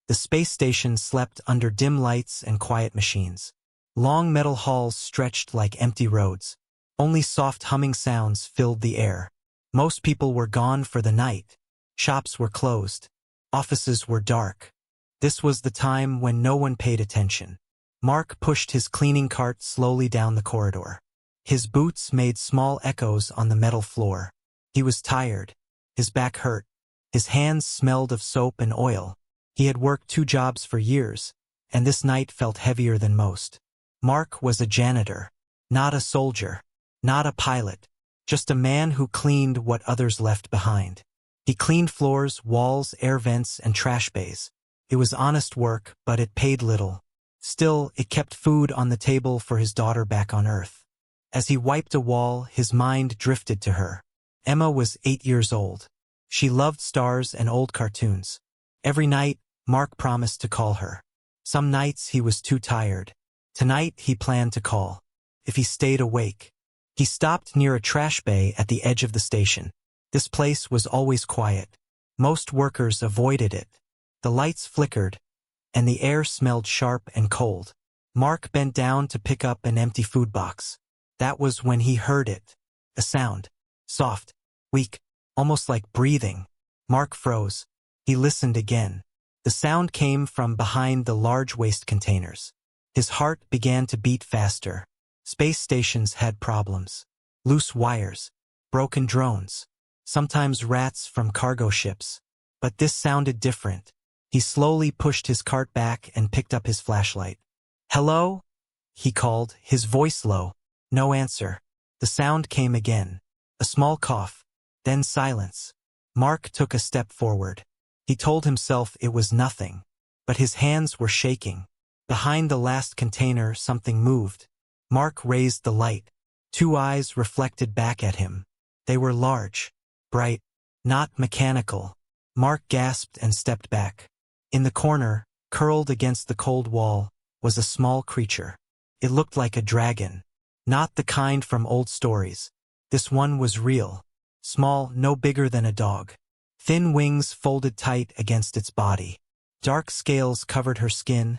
The space station slept under dim lights and quiet machines. Long metal halls stretched like empty roads. Only soft humming sounds filled the air. Most people were gone for the night. Shops were closed. Offices were dark. This was the time when no one paid attention. Mark pushed his cleaning cart slowly down the corridor. His boots made small echoes on the metal floor. He was tired. His back hurt. His hands smelled of soap and oil. He had worked 2 jobs for years, and this night felt heavier than most. Mark was a janitor, not a soldier, not a pilot, just a man who cleaned what others left behind. He cleaned floors, walls, air vents, and trash bays. It was honest work, but it paid little. Still, it kept food on the table for his daughter back on Earth. As he wiped a wall, his mind drifted to her. Emma was 8 years old. She loved stars and old cartoons. Every night, Mark promised to call her. Some nights he was too tired. Tonight he planned to call. If he stayed awake. He stopped near a trash bay at the edge of the station. This place was always quiet. Most workers avoided it. The lights flickered, and the air smelled sharp and cold. Mark bent down to pick up an empty food box. That was when he heard it. A sound. Soft. Weak. Almost like breathing. Mark froze. He listened again. The sound came from behind the large waste containers. His heart began to beat faster. Space stations had problems. Loose wires. Broken drones. Sometimes rats from cargo ships. But this sounded different. He slowly pushed his cart back and picked up his flashlight. "Hello?" he called, his voice low. No answer. The sound came again. A small cough. Then silence. Mark took a step forward. He told himself it was nothing. But his hands were shaking. Behind the last container, something moved. Mark raised the light. 2 eyes reflected back at him. They were large. Bright. Not mechanical. Mark gasped and stepped back. In the corner, curled against the cold wall, was a small creature. It looked like a dragon. Not the kind from old stories. This one was real. Small, no bigger than a dog. Thin wings folded tight against its body. Dark scales covered her skin,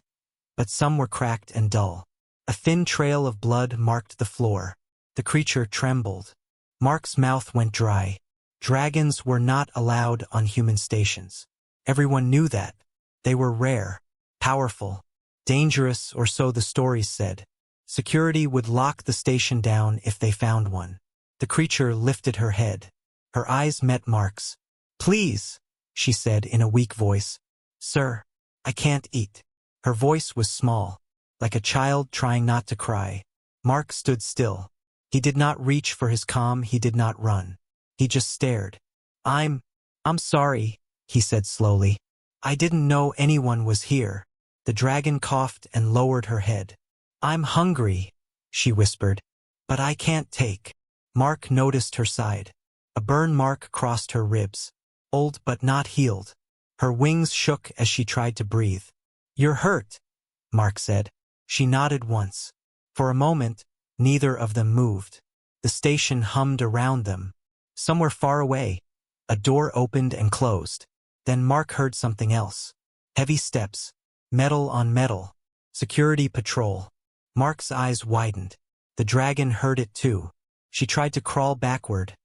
but some were cracked and dull. A thin trail of blood marked the floor. The creature trembled. Mark's mouth went dry. Dragons were not allowed on human stations. Everyone knew that. They were rare, powerful, dangerous, or so the stories said. Security would lock the station down if they found one. The creature lifted her head. Her eyes met Mark's. "Please," she said in a weak voice. "Sir, I can't eat." Her voice was small, like a child trying not to cry. Mark stood still. He did not reach for his comm, he did not run. He just stared. I'm sorry," he said slowly. "I didn't know anyone was here." The dragon coughed and lowered her head. "I'm hungry," she whispered, "but I can't take." Mark noticed her side. A burn mark crossed her ribs. Old but not healed. Her wings shook as she tried to breathe. "You're hurt," Mark said. She nodded once. For a moment, neither of them moved. The station hummed around them. Somewhere far away, a door opened and closed. Then Mark heard something else. Heavy steps. Metal on metal. Security patrol. Mark's eyes widened. The dragon heard it too. She tried to crawl backward,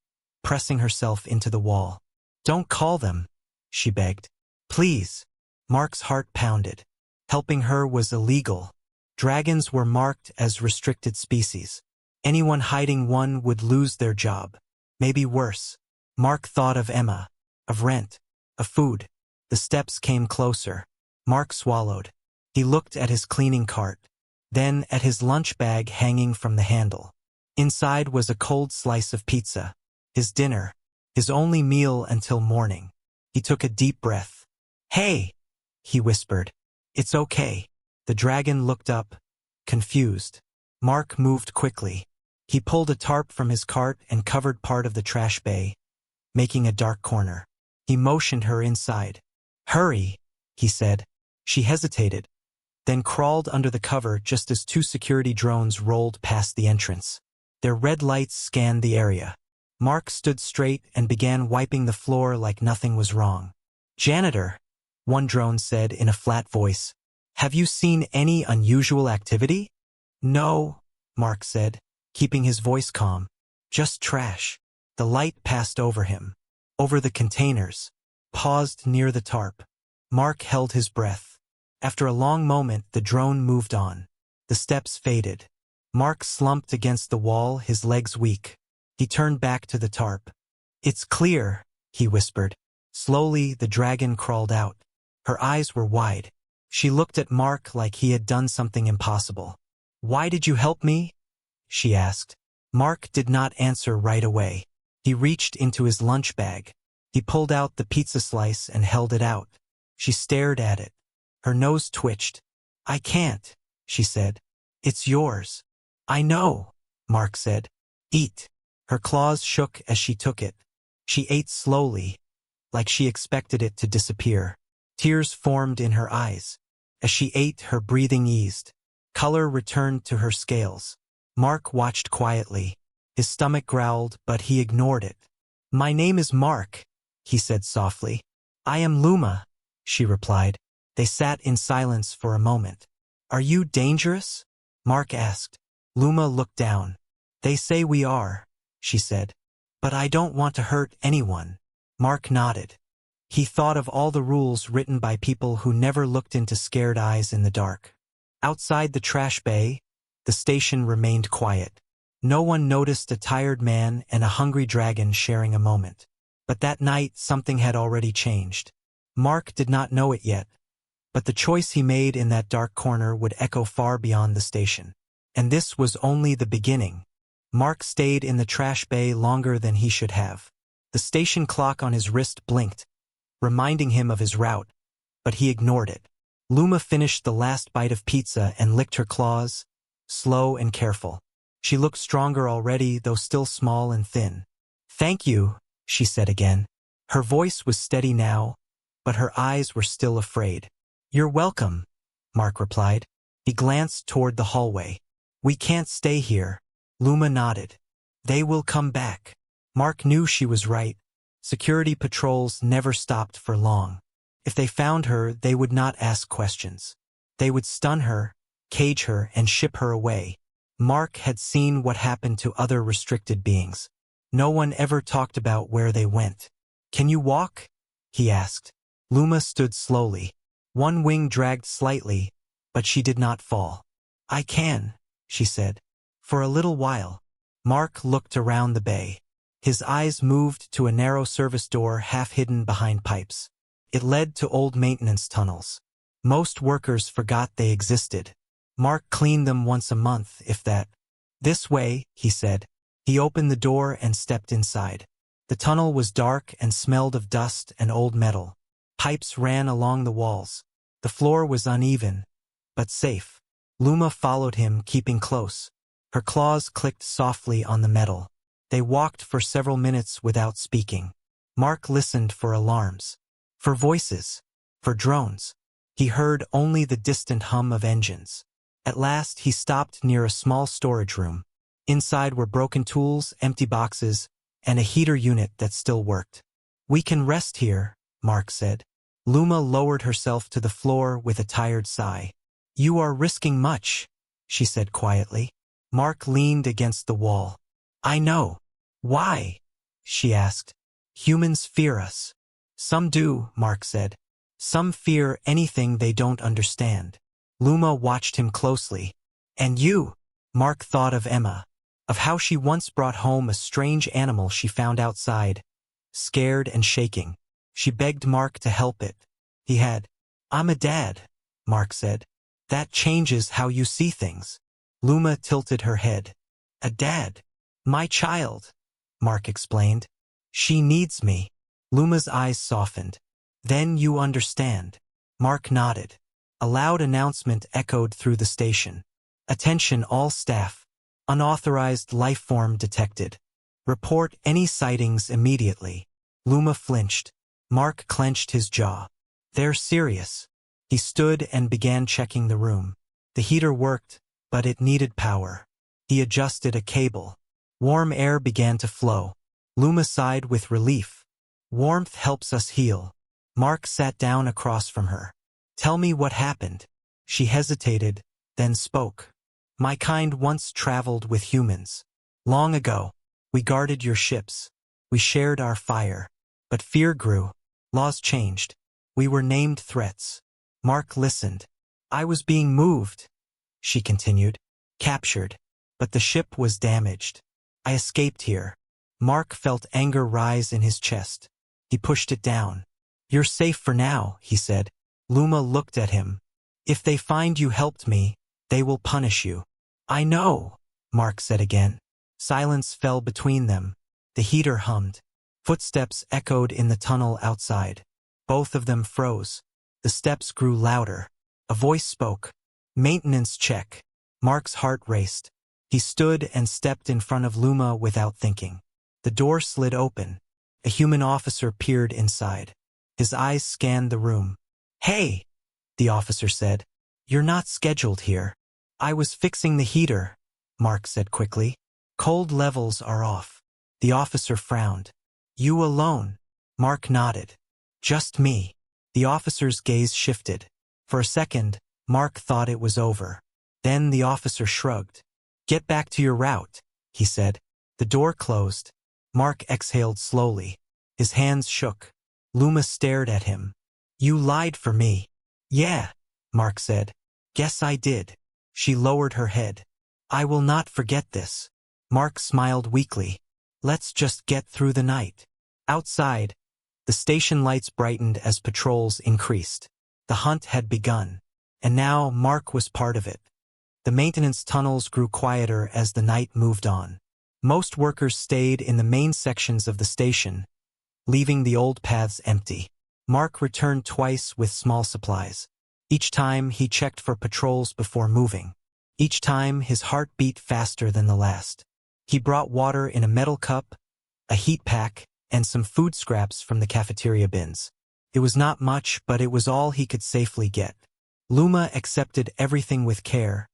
pressing herself into the wall. "Don't call them," she begged. "Please." Mark's heart pounded. Helping her was illegal. Dragons were marked as restricted species. Anyone hiding one would lose their job. Maybe worse. Mark thought of Emma, of rent, of food. The steps came closer. Mark swallowed. He looked at his cleaning cart, then at his lunch bag hanging from the handle. Inside was a cold slice of pizza. His dinner. His only meal until morning. He took a deep breath. "Hey," he whispered. "It's okay." The dragon looked up, confused. Mark moved quickly. He pulled a tarp from his cart and covered part of the trash bay, making a dark corner. He motioned her inside. "Hurry," he said. She hesitated, then crawled under the cover just as 2 security drones rolled past the entrance. Their red lights scanned the area. Mark stood straight and began wiping the floor like nothing was wrong. "Janitor," one drone said in a flat voice. Have you seen any unusual activity? No, Mark said, keeping his voice calm. Just trash. The light passed over him. Over the containers. Paused near the tarp. Mark held his breath. After a long moment, the drone moved on. The steps faded. Mark slumped against the wall, his legs weak. He turned back to the tarp. It's clear, he whispered. Slowly, the dragon crawled out. Her eyes were wide. She looked at Mark like he had done something impossible. Why did you help me? She asked. Mark did not answer right away. He reached into his lunch bag. He pulled out the pizza slice and held it out. She stared at it. Her nose twitched. I can't, she said. It's yours. I know, Mark said. Eat. Her claws shook as she took it. She ate slowly, like she expected it to disappear. Tears formed in her eyes. As she ate, her breathing eased. Color returned to her scales. Mark watched quietly. His stomach growled, but he ignored it. My name is Mark, he said softly. I am Luma, she replied. They sat in silence for a moment. Are you dangerous? Mark asked. Luma looked down. They say we are, she said. But I don't want to hurt anyone. Mark nodded. He thought of all the rules written by people who never looked into scared eyes in the dark. Outside the trash bay, the station remained quiet. No one noticed a tired man and a hungry dragon sharing a moment. But that night, something had already changed. Mark did not know it yet, but the choice he made in that dark corner would echo far beyond the station. And this was only the beginning. Mark stayed in the trash bay longer than he should have. The station clock on his wrist blinked, reminding him of his route, but he ignored it. Luma finished the last bite of pizza and licked her claws, slow and careful. She looked stronger already, though still small and thin. Thank you, she said again. Her voice was steady now, but her eyes were still afraid. You're welcome, Mark replied. He glanced toward the hallway. We can't stay here. Luma nodded. They will come back. Mark knew she was right. Security patrols never stopped for long. If they found her, they would not ask questions. They would stun her, cage her, and ship her away. Mark had seen what happened to other restricted beings. No one ever talked about where they went. Can you walk? He asked. Luma stood slowly. One wing dragged slightly, but she did not fall. I can, she said. For a little while. Mark looked around the bay. His eyes moved to a narrow service door half hidden behind pipes. It led to old maintenance tunnels. Most workers forgot they existed. Mark cleaned them once a month, if that. This way, he said. He opened the door and stepped inside. The tunnel was dark and smelled of dust and old metal. Pipes ran along the walls. The floor was uneven, but safe. Luma followed him, keeping close. Her claws clicked softly on the metal. They walked for several minutes without speaking. Mark listened for alarms. For voices. For drones. He heard only the distant hum of engines. At last, he stopped near a small storage room. Inside were broken tools, empty boxes, and a heater unit that still worked. We can rest here, Mark said. Luma lowered herself to the floor with a tired sigh. You are risking much, she said quietly. Mark leaned against the wall. I know. Why? She asked. Humans fear us. Some do, Mark said. Some fear anything they don't understand. Luma watched him closely. And you? Mark thought of Emma. Of how she once brought home a strange animal she found outside, scared and shaking. She begged Mark to help it. He had. I'm a dad, Mark said. That changes how you see things. Luma tilted her head. A dad. My child, Mark explained. She needs me. Luma's eyes softened. Then you understand. Mark nodded. A loud announcement echoed through the station. Attention all staff. Unauthorized life form detected. Report any sightings immediately. Luma flinched. Mark clenched his jaw. They're serious. He stood and began checking the room. The heater worked, but it needed power. He adjusted a cable. Warm air began to flow. Luma sighed with relief. Warmth helps us heal. Mark sat down across from her. Tell me what happened. She hesitated, then spoke. My kind once traveled with humans. Long ago, we guarded your ships. We shared our fire. But fear grew. Laws changed. We were named threats. Mark listened. I was being moved, she continued. Captured. But the ship was damaged. I escaped here. Mark felt anger rise in his chest. He pushed it down. You're safe for now, he said. Luma looked at him. If they find you helped me, they will punish you. I know, Mark said again. Silence fell between them. The heater hummed. Footsteps echoed in the tunnel outside. Both of them froze. The steps grew louder. A voice spoke. Maintenance check. Mark's heart raced. He stood and stepped in front of Luma without thinking. The door slid open. A human officer peered inside. His eyes scanned the room. Hey, the officer said. You're not scheduled here. I was fixing the heater, Mark said quickly. Cold levels are off. The officer frowned. You alone? Mark nodded. Just me. The officer's gaze shifted. For a second, Mark thought it was over. Then the officer shrugged. Get back to your route, he said. The door closed. Mark exhaled slowly. His hands shook. Luma stared at him. You lied for me. Yeah, Mark said. Guess I did. She lowered her head. I will not forget this. Mark smiled weakly. Let's just get through the night. Outside, the station lights brightened as patrols increased. The hunt had begun, and now Mark was part of it. The maintenance tunnels grew quieter as the night moved on. Most workers stayed in the main sections of the station, leaving the old paths empty. Mark returned twice with small supplies. Each time he checked for patrols before moving. Each time his heart beat faster than the last. He brought water in a metal cup, a heat pack, and some food scraps from the cafeteria bins. It was not much, but it was all he could safely get. Luma accepted everything with care,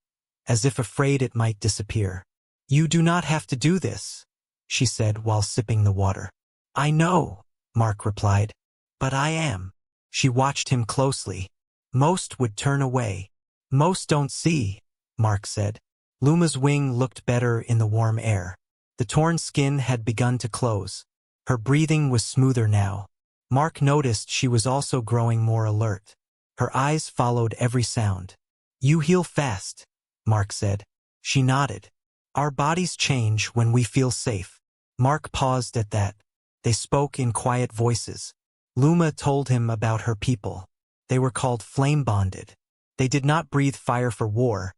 as if afraid it might disappear. You do not have to do this, she said while sipping the water. I know, Mark replied. But I am. She watched him closely. Most would turn away. Most don't see, Mark said. Luma's wing looked better in the warm air. The torn skin had begun to close. Her breathing was smoother now. Mark noticed she was also growing more alert. Her eyes followed every sound. You heal fast, Mark said. She nodded. Our bodies change when we feel safe. Mark paused at that. They spoke in quiet voices. Luma told him about her people. They were called flame-bonded. They did not breathe fire for war,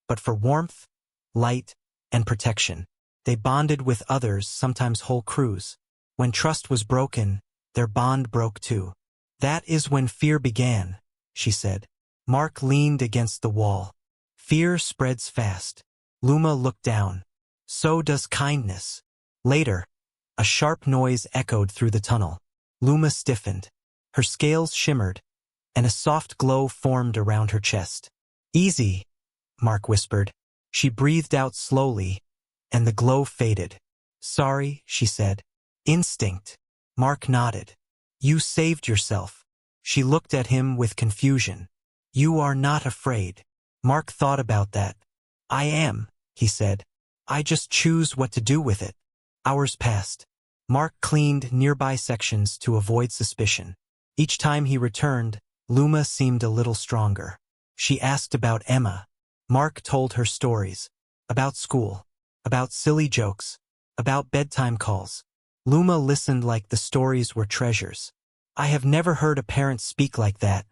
but for warmth, light, and protection. They bonded with others, sometimes whole crews. When trust was broken, their bond broke too. That is when fear began, she said. Mark leaned against the wall. Fear spreads fast. Luma looked down. So does kindness. Later, a sharp noise echoed through the tunnel. Luma stiffened. Her scales shimmered, and a soft glow formed around her chest. Easy, Mark whispered. She breathed out slowly, and the glow faded. Sorry, she said. Instinct. Mark nodded. You saved yourself. She looked at him with confusion. You are not afraid. Mark thought about that. I am, he said. I just choose what to do with it. Hours passed. Mark cleaned nearby sections to avoid suspicion. Each time he returned, Luma seemed a little stronger. She asked about Emma. Mark told her stories. About school. About silly jokes. About bedtime calls. Luma listened like the stories were treasures. I have never heard a parent speak like that,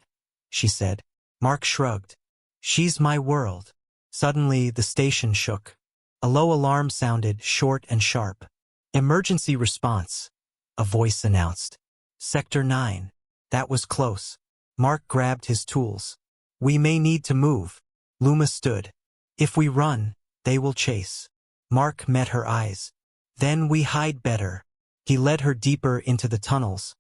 she said. Mark shrugged. She's my world. Suddenly, the station shook. A low alarm sounded, short and sharp. Emergency response, a voice announced. Sector 9. That was close. Mark grabbed his tools. We may need to move. Luma stood. If we run, they will chase. Mark met her eyes. Then we hide better. He led her deeper into the tunnels,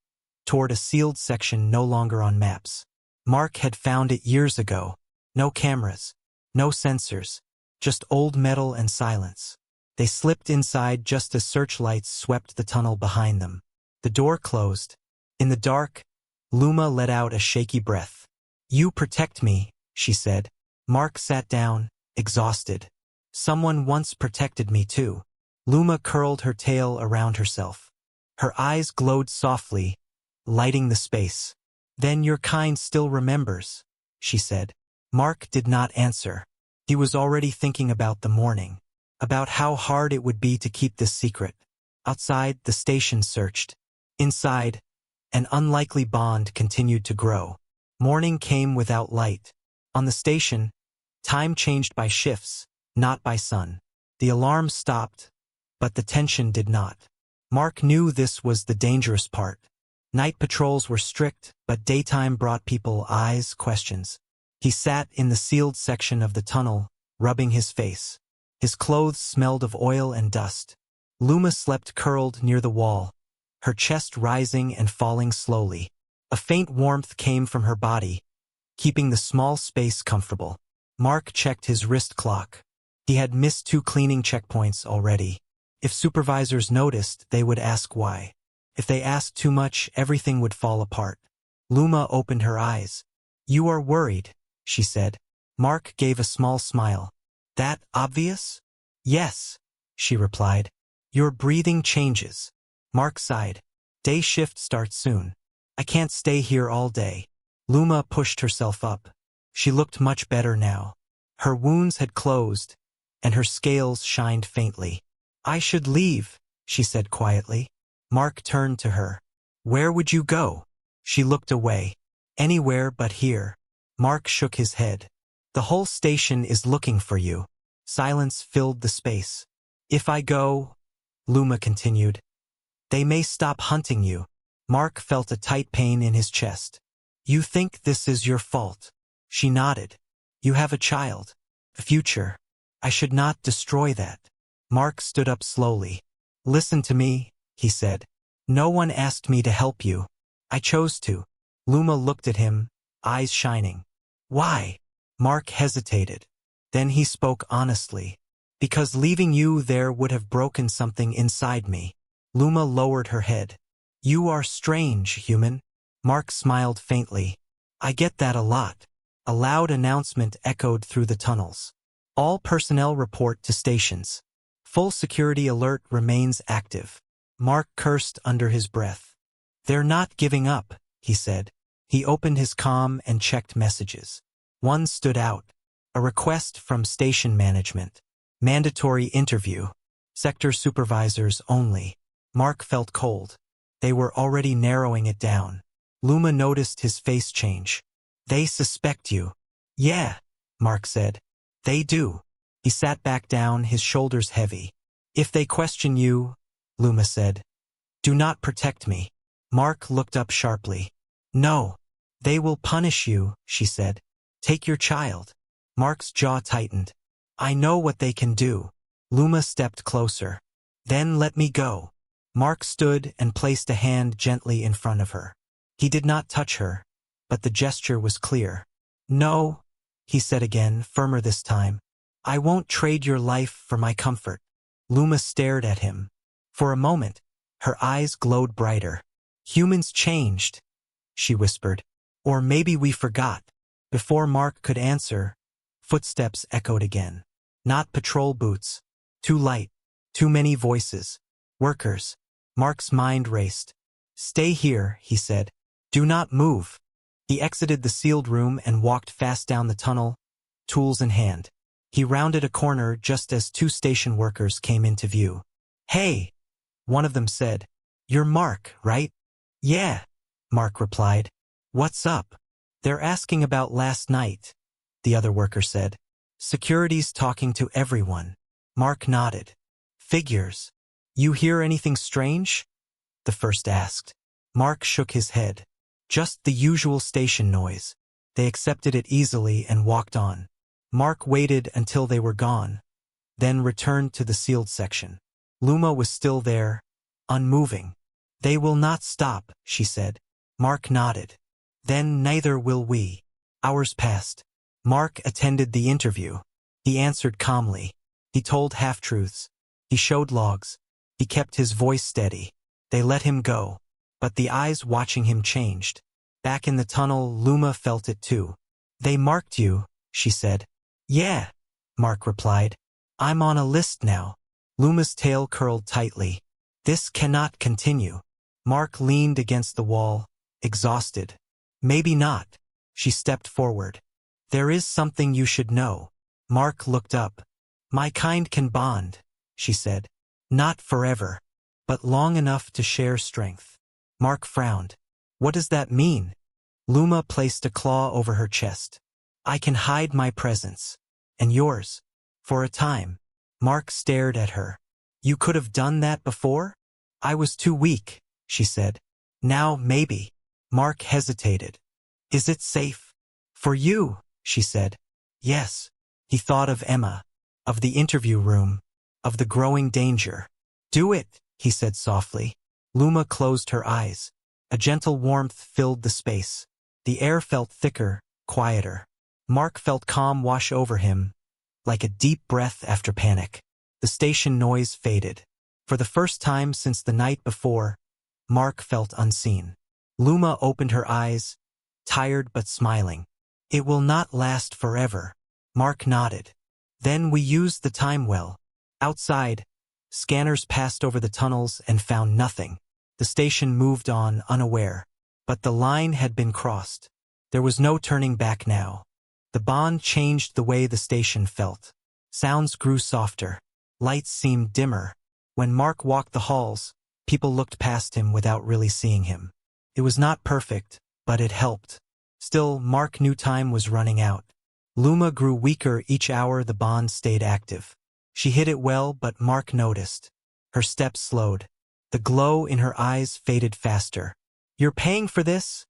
toward a sealed section no longer on maps. Mark had found it years ago. No cameras, no sensors, just old metal and silence. They slipped inside just as searchlights swept the tunnel behind them. The door closed. In the dark, Luma let out a shaky breath. "You protect me," she said. Mark sat down, exhausted. "Someone once protected me too." Luma curled her tail around herself. Her eyes glowed softly, lighting the space. "Then your kind still remembers," she said. Mark did not answer. He was already thinking about the morning, about how hard it would be to keep this secret. Outside, the station searched. Inside, an unlikely bond continued to grow. Morning came without light. On the station, time changed by shifts, not by sun. The alarm stopped, but the tension did not. Mark knew this was the dangerous part. Night patrols were strict, but daytime brought people eyes, questions. He sat in the sealed section of the tunnel, rubbing his face. His clothes smelled of oil and dust. Luma slept curled near the wall, her chest rising and falling slowly. A faint warmth came from her body, keeping the small space comfortable. Mark checked his wrist clock. He had missed 2 cleaning checkpoints already. If supervisors noticed, they would ask why. If they asked too much, everything would fall apart. Luma opened her eyes. "You are worried," she said. Mark gave a small smile. "That obvious?" "Yes," she replied. "Your breathing changes." Mark sighed. "Day shift starts soon. I can't stay here all day." Luma pushed herself up. She looked much better now. Her wounds had closed, and her scales shined faintly. "I should leave," she said quietly. Mark turned to her. "Where would you go?" She looked away. "Anywhere but here." Mark shook his head. "The whole station is looking for you." Silence filled the space. "If I go," Luma continued, "they may stop hunting you." Mark felt a tight pain in his chest. "You think this is your fault?" She nodded. "You have a child, a future. I should not destroy that." Mark stood up slowly. "Listen to me," he said. "No one asked me to help you. I chose to." Luma looked at him, eyes shining. "Why?" Mark hesitated. Then he spoke honestly. "Because leaving you there would have broken something inside me." Luma lowered her head. "You are strange, Human." Mark smiled faintly. "I get that a lot." A loud announcement echoed through the tunnels. "All personnel report to stations. Full security alert remains active." Mark cursed under his breath. "They're not giving up," he said. He opened his comm and checked messages. One stood out. A request from station management. Mandatory interview. Sector supervisors only. Mark felt cold. They were already narrowing it down. Luma noticed his face change. "They suspect you." "Yeah," Mark said. "They do." He sat back down, his shoulders heavy. "If they question you," Luma said, "do not protect me." Mark looked up sharply. "No. They will punish you," she said. "Take your child." Mark's jaw tightened. "I know what they can do." Luma stepped closer. "Then let me go." Mark stood and placed a hand gently in front of her. He did not touch her, but the gesture was clear. "No," he said again, firmer this time. "I won't trade your life for my comfort." Luma stared at him. For a moment, her eyes glowed brighter. "Humans changed," she whispered. "Or maybe we forgot." Before Mark could answer, footsteps echoed again. Not patrol boots. Too light. Too many voices. Workers. Mark's mind raced. "Stay here," he said. "Do not move." He exited the sealed room and walked fast down the tunnel, tools in hand. He rounded a corner just as 2 station workers came into view. "Hey," one of them said. "You're Mark, right?" "Yeah," Mark replied. "What's up?" "They're asking about last night," the other worker said. "Security's talking to everyone." Mark nodded. "Figures. You hear anything strange?" the first asked. Mark shook his head. "Just the usual station noise." They accepted it easily and walked on. Mark waited until they were gone, then returned to the sealed section. Luma was still there, unmoving. "They will not stop," she said. Mark nodded. "Then neither will we." Hours passed. Mark attended the interview. He answered calmly. He told half-truths. He showed logs. He kept his voice steady. They let him go. But the eyes watching him changed. Back in the tunnel, Luma felt it too. They marked you, she said. Yeah, Mark replied. I'm on a list now. Luma's tail curled tightly. This cannot continue. Mark leaned against the wall, exhausted. Maybe not. She stepped forward. There is something you should know. Mark looked up. My kind can bond, she said. Not forever, but long enough to share strength. Mark frowned. What does that mean? Luma placed a claw over her chest. I can hide my presence. And yours. For a time. Mark stared at her. You could have done that before? I was too weak, she said. Now, maybe. Mark hesitated. Is it safe? For you, she said. Yes. He thought of Emma, of the interview room, of the growing danger. Do it, he said softly. Luma closed her eyes. A gentle warmth filled the space. The air felt thicker, quieter. Mark felt calm wash over him, like a deep breath after panic. The station noise faded. For the first time since the night before, Mark felt unseen. Luma opened her eyes, tired but smiling. It will not last forever. Mark nodded. Then we used the time well. Outside, scanners passed over the tunnels and found nothing. The station moved on unaware. But the line had been crossed. There was no turning back now. The bond changed the way the station felt. Sounds grew softer. Lights seemed dimmer. When Mark walked the halls, people looked past him without really seeing him. It was not perfect, but it helped. Still, Mark knew time was running out. Luma grew weaker each hour the bond stayed active. She hid it well, but Mark noticed. Her steps slowed. The glow in her eyes faded faster. You're paying for this?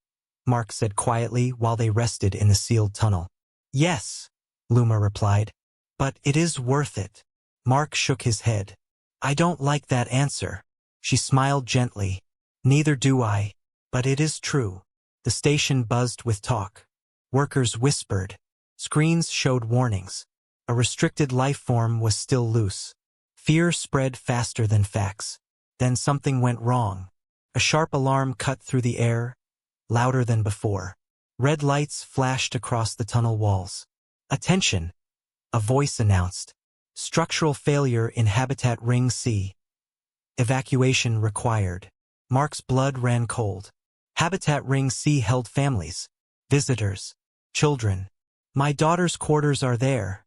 Mark said quietly while they rested in the sealed tunnel. Yes, Luma replied. But it is worth it. Mark shook his head. I don't like that answer. She smiled gently. Neither do I. But it is true. The station buzzed with talk. Workers whispered. Screens showed warnings. A restricted life form was still loose. Fear spread faster than facts. Then something went wrong. A sharp alarm cut through the air, louder than before. Red lights flashed across the tunnel walls. Attention! A voice announced. Structural failure in Habitat Ring C. Evacuation required. Mark's blood ran cold. Habitat Ring C held families, visitors, children. My daughter's quarters are there,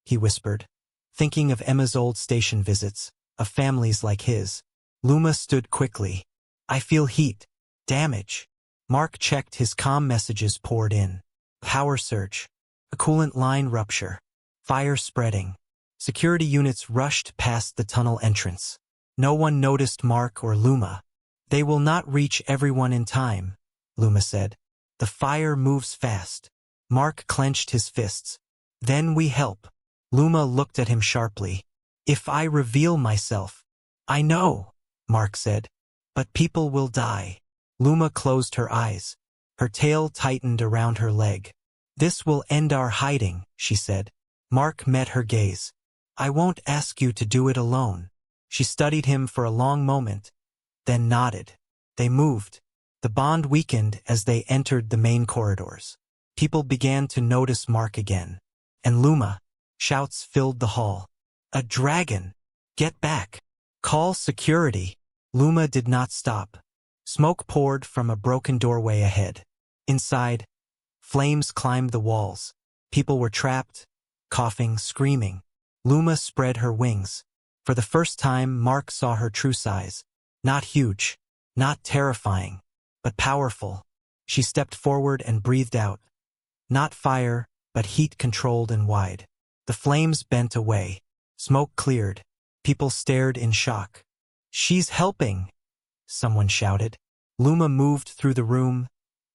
he whispered, thinking of Emma's old station visits, of families like his. Luma stood quickly. I feel heat. Damage. Mark checked his comm messages poured in. Power surge. A coolant line rupture. Fire spreading. Security units rushed past the tunnel entrance. No one noticed Mark or Luma. They will not reach everyone in time, Luma said. The fire moves fast. Mark clenched his fists. Then we help. Luma looked at him sharply. If I reveal myself. I know, Mark said. But people will die. Luma closed her eyes. Her tail tightened around her leg. This will end our hiding, she said. Mark met her gaze. I won't ask you to do it alone. She studied him for a long moment, then nodded. They moved. The bond weakened as they entered the main corridors. People began to notice Mark again. And Luma. Shouts filled the hall. A dragon! Get back! Call security! Luma did not stop. Smoke poured from a broken doorway ahead. Inside, flames climbed the walls. People were trapped, coughing, screaming. Luma spread her wings. For the first time, Mark saw her true size. Not huge, not terrifying, but powerful. She stepped forward and breathed out. Not fire, but heat controlled and wide. The flames bent away. Smoke cleared. People stared in shock. She's helping, someone shouted. Luma moved through the room,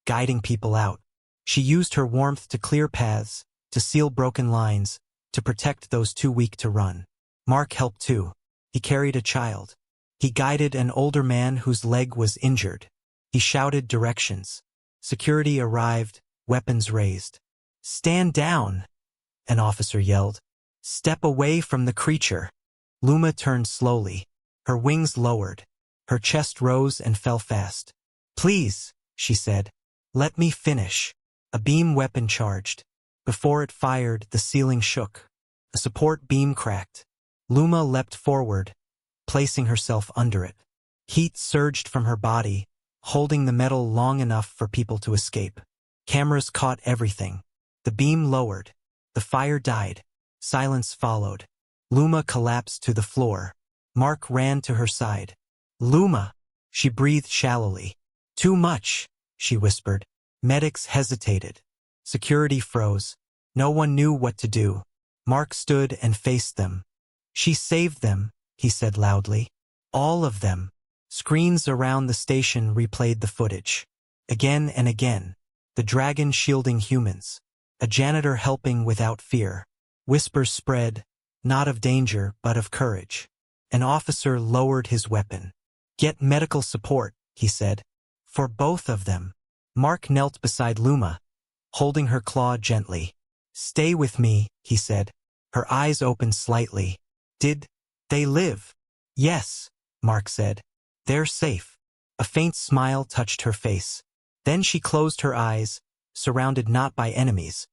guiding people out. She used her warmth to clear paths, to seal broken lines, to protect those too weak to run. Mark helped too. He carried a child. He guided an older man whose leg was injured. He shouted directions. Security arrived, weapons raised. Stand down, an officer yelled. Step away from the creature. Luma turned slowly. Her wings lowered. Her chest rose and fell fast. Please, she said. Let me finish. A beam weapon charged. Before it fired, the ceiling shook. A support beam cracked. Luma leapt forward, placing herself under it. Heat surged from her body, holding the metal long enough for people to escape. Cameras caught everything. The beam lowered. The fire died. Silence followed. Luma collapsed to the floor. Mark ran to her side. Luma! She breathed shallowly. Too much, she whispered. Medics hesitated. Security froze. No one knew what to do. Mark stood and faced them. She saved them, he said loudly. All of them. Screens around the station replayed the footage. Again and again. The dragon shielding humans. A janitor helping without fear. Whispers spread, not of danger but of courage. An officer lowered his weapon. Get medical support, he said. For both of them. Mark knelt beside Luma, holding her claw gently. Stay with me, he said. Her eyes opened slightly. Did they live? Yes, Mark said. They're safe. A faint smile touched her face. Then she closed her eyes, surrounded not by enemies,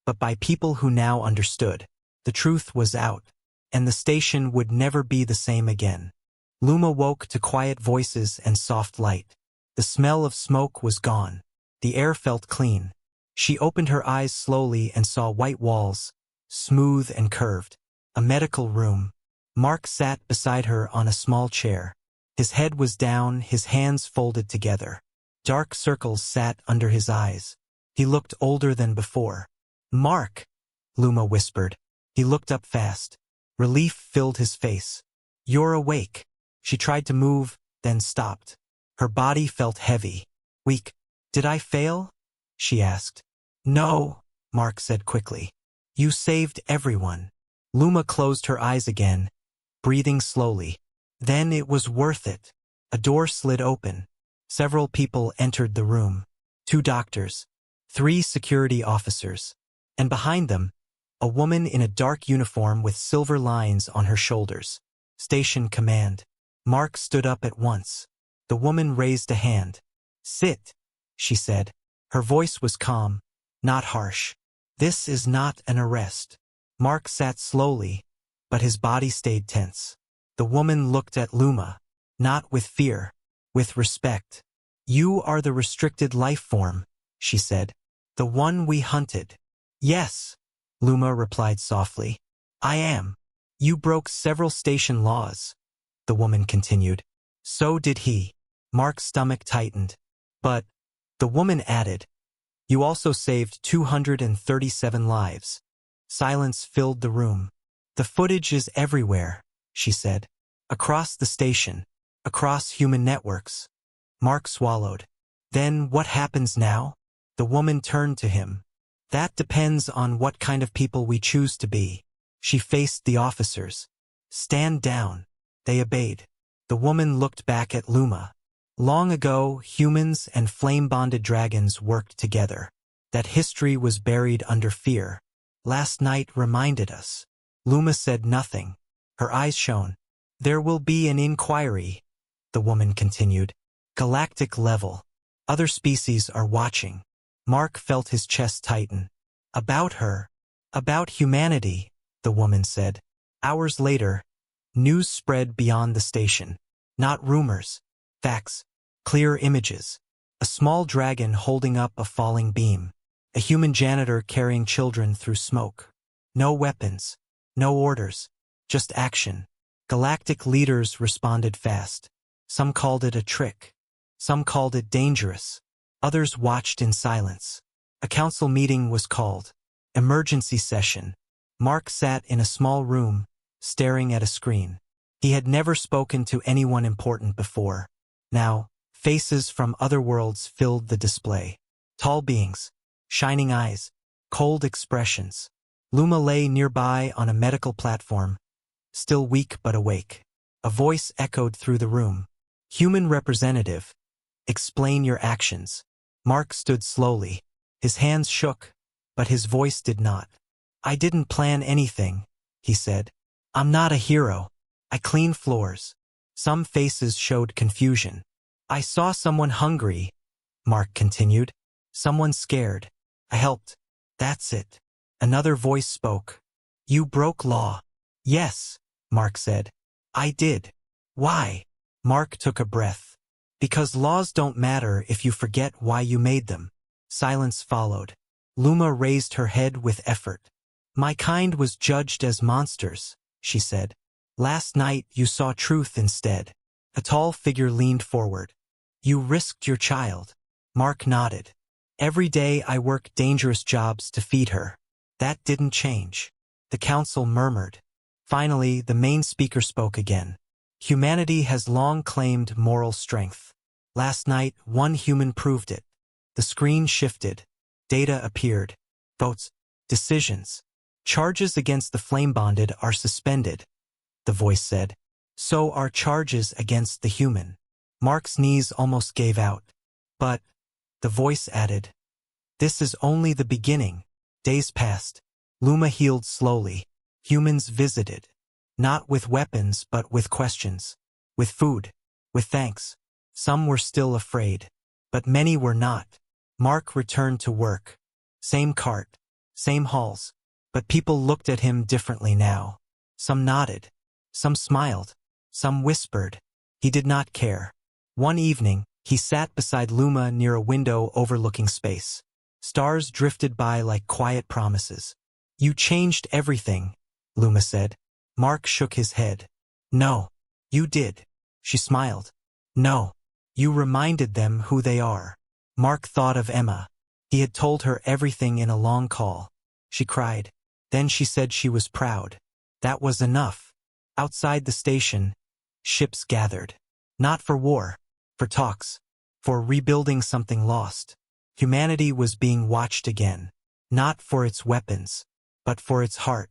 but by people who now understood. The truth was out, and the station would never be the same again. Luma woke to quiet voices and soft light. The smell of smoke was gone. The air felt clean. She opened her eyes slowly and saw white walls, smooth and curved. A medical room. Mark sat beside her on a small chair. His head was down, his hands folded together. Dark circles sat under his eyes. He looked older than before. Mark, Luma whispered. He looked up fast. Relief filled his face. You're awake. She tried to move, then stopped. Her body felt heavy, weak. Did I fail? She asked. No, Mark said quickly. You saved everyone. Luma closed her eyes again, breathing slowly. Then it was worth it. A door slid open. Several people entered the room. 2 doctors, 3 security officers, and behind them, a woman in a dark uniform with silver lines on her shoulders. Station command. Mark stood up at once. The woman raised a hand. Sit, she said. Her voice was calm, not harsh. This is not an arrest. Mark sat slowly, but his body stayed tense. The woman looked at Luma, not with fear, with respect. You are the restricted life form, she said. The one we hunted. Yes, Luma replied softly. I am. You broke several station laws, the woman continued. So did he. Mark's stomach tightened. But, the woman added, you also saved 237 lives. Silence filled the room. The footage is everywhere, she said. Across the station. Across human networks. Mark swallowed. Then what happens now? The woman turned to him. That depends on what kind of people we choose to be. She faced the officers. Stand down. They obeyed. The woman looked back at Luma. Long ago, humans and flame-bonded dragons worked together. That history was buried under fear. Last night reminded us. Luma said nothing. Her eyes shone. There will be an inquiry, the woman continued. Galactic level. Other species are watching. Mark felt his chest tighten. About her. About humanity, the woman said. Hours later, news spread beyond the station. Not rumors. Facts. Clear images. A small dragon holding up a falling beam. A human janitor carrying children through smoke. No weapons. No orders. Just action. Galactic leaders responded fast. Some called it a trick. Some called it dangerous. Others watched in silence. A council meeting was called. Emergency session. Mark sat in a small room, staring at a screen. He had never spoken to anyone important before. Now, faces from other worlds filled the display. Tall beings, shining eyes, cold expressions. Luma lay nearby on a medical platform, still weak but awake. A voice echoed through the room. Human representative, explain your actions. Mark stood slowly. His hands shook, but his voice did not. I didn't plan anything, he said. I'm not a hero. I clean floors. Some faces showed confusion. I saw someone hungry, Mark continued. Someone scared. I helped. That's it. Another voice spoke. You broke law. Yes, Mark said. I did. Why? Mark took a breath. Because laws don't matter if you forget why you made them. Silence followed. Luma raised her head with effort. My kind was judged as monsters, she said. Last night you saw truth instead. A tall figure leaned forward. You risked your child. Mark nodded. Every day I work dangerous jobs to feed her. That didn't change. The council murmured. Finally, the main speaker spoke again. Humanity has long claimed moral strength. Last night, one human proved it. The screen shifted. Data appeared. Votes. Decisions. Charges against the flame-bonded are suspended, the voice said. So are charges against the human. Mark's knees almost gave out. But, the voice added, this is only the beginning. Days passed. Luma healed slowly. Humans visited. Not with weapons but with questions. With food. With thanks. Some were still afraid. But many were not. Mark returned to work. Same cart. Same halls. But people looked at him differently now. Some nodded. Some smiled. Some whispered. He did not care. One evening, he sat beside Luma near a window overlooking space. Stars drifted by like quiet promises. You changed everything, Luma said. Mark shook his head. No, you did. She smiled. No, you reminded them who they are. Mark thought of Emma. He had told her everything in a long call. She cried. Then she said she was proud. That was enough. Outside the station, ships gathered. Not for war, for talks, for rebuilding something lost. Humanity was being watched again. Not for its weapons, but for its heart.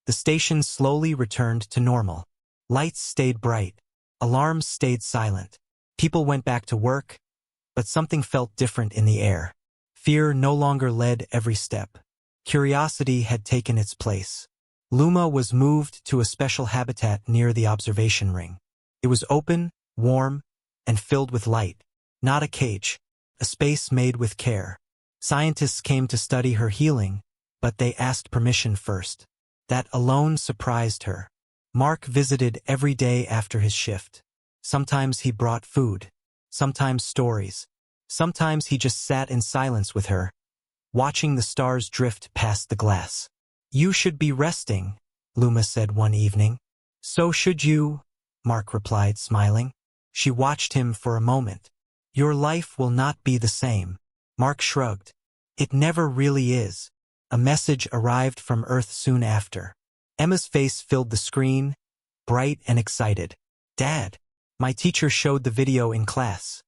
The station slowly returned to normal. Lights stayed bright. Alarms stayed silent. People went back to work, but something felt different in the air. Fear no longer led every step. Curiosity had taken its place. Luma was moved to a special habitat near the observation ring. It was open, warm, and filled with light. Not a cage. A space made with care. Scientists came to study her healing, but they asked permission first. That alone surprised her. Mark visited every day after his shift. Sometimes he brought food. Sometimes stories. Sometimes he just sat in silence with her, watching the stars drift past the glass. You should be resting, Luma said one evening. So should you, Mark replied, smiling. She watched him for a moment. Your life will not be the same. Mark shrugged. It never really is. A message arrived from Earth soon after. Emma's face filled the screen, bright and excited. Dad, my teacher showed the video in class,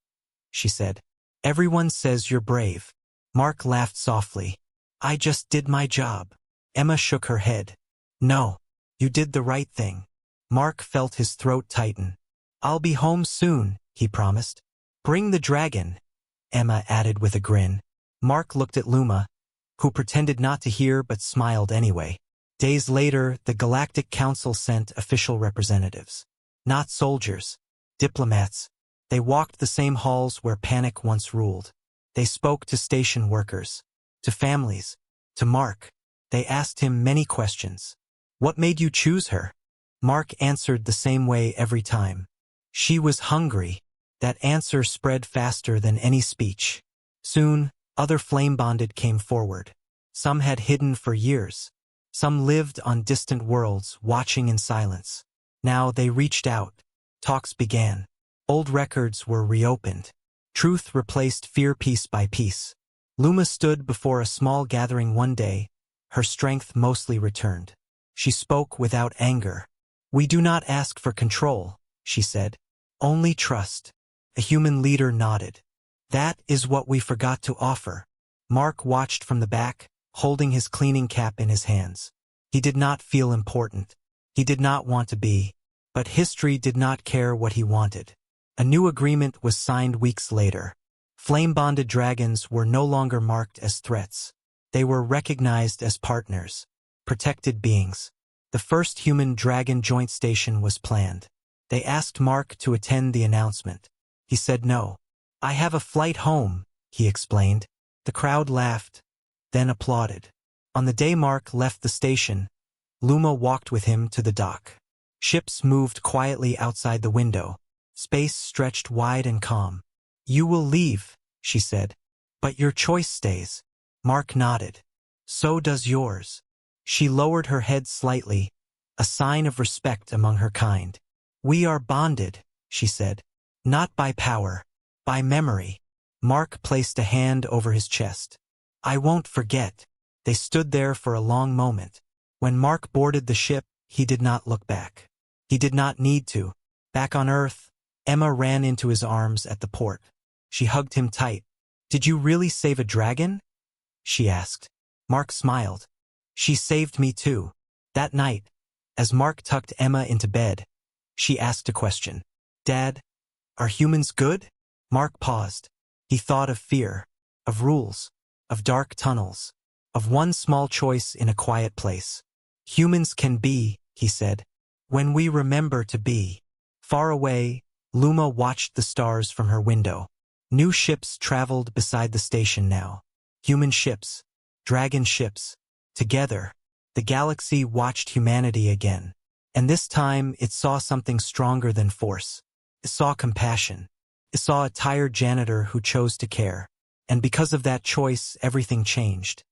she said. Everyone says you're brave. Mark laughed softly. I just did my job. Emma shook her head. No, you did the right thing. Mark felt his throat tighten. I'll be home soon, he promised. Bring the dragon, Emma added with a grin. Mark looked at Luma, who pretended not to hear but smiled anyway. Days later, the Galactic Council sent official representatives. Not soldiers, diplomats. They walked the same halls where panic once ruled. They spoke to station workers, to families, to Mark. They asked him many questions. What made you choose her? Mark answered the same way every time. She was hungry. That answer spread faster than any speech. Soon, other flame-bonded came forward. Some had hidden for years. Some lived on distant worlds, watching in silence. Now they reached out. Talks began. Old records were reopened. Truth replaced fear piece by piece. Luma stood before a small gathering one day. Her strength mostly returned. She spoke without anger. We do not ask for control, she said. Only trust. A human leader nodded. That is what we forgot to offer. Mark watched from the back, holding his cleaning cap in his hands. He did not feel important. He did not want to be. But history did not care what he wanted. A new agreement was signed weeks later. Flame-bonded dragons were no longer marked as threats. They were recognized as partners, protected beings. The first human-dragon joint station was planned. They asked Mark to attend the announcement. He said no. I have a flight home, he explained. The crowd laughed, then applauded. On the day Mark left the station, Luma walked with him to the dock. Ships moved quietly outside the window. Space stretched wide and calm. "You will leave," she said. "But your choice stays." Mark nodded. "So does yours." She lowered her head slightly, a sign of respect among her kind. "We are bonded," she said. "Not by power, by memory." Mark placed a hand over his chest. "I won't forget." They stood there for a long moment. When Mark boarded the ship, he did not look back. He did not need to. Back on Earth, Emma ran into his arms at the port. She hugged him tight. "Did you really save a dragon?" she asked. Mark smiled. "She saved me too." That night, as Mark tucked Emma into bed, she asked a question. "Dad, are humans good?" Mark paused. He thought of fear, of rules, of dark tunnels, of one small choice in a quiet place. "Humans can be," he said, "when we remember to be." Far away, Luma watched the stars from her window. New ships traveled beside the station now. Human ships, dragon ships. Together, the galaxy watched humanity again. And this time, it saw something stronger than force. It saw compassion. It saw a tired janitor who chose to care. And because of that choice, everything changed.